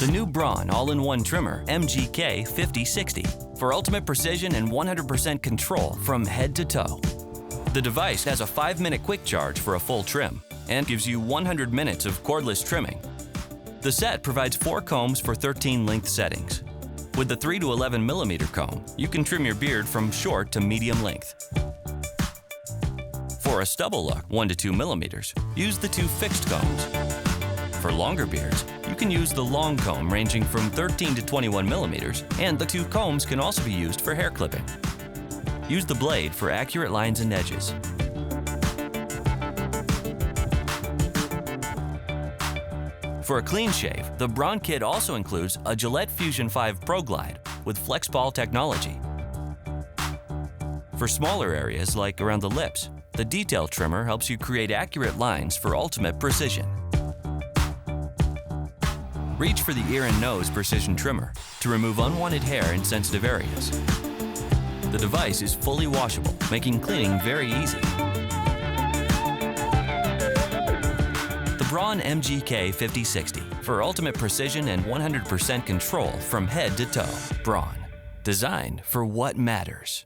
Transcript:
The new Braun all-in-one trimmer MGK5060 for ultimate precision and 100% control from head to toe. The device has a 5-minute quick charge for a full trim and gives you 100 minutes of cordless trimming. The set provides 4 combs for 13 length settings. With the 3 to 11 millimeter comb, you can trim your beard from short to medium length. For a stubble look, 1 to 2 millimeters, use the 2 fixed combs. For longer beards, you can use the long comb ranging from 13 to 21 millimeters, and the 2 combs can also be used for hair clipping. Use the blade for accurate lines and edges. For a clean shave, the Braun kit also includes a Gillette Fusion 5 Pro Glide with FlexBall technology. For smaller areas like around the lips, the detail trimmer helps you create accurate lines for ultimate precision. Reach for the ear and nose precision trimmer to remove unwanted hair in sensitive areas. The device is fully washable, making cleaning very easy. The Braun MGK5060 for ultimate precision and 100% control from head to toe. Braun, designed for what matters.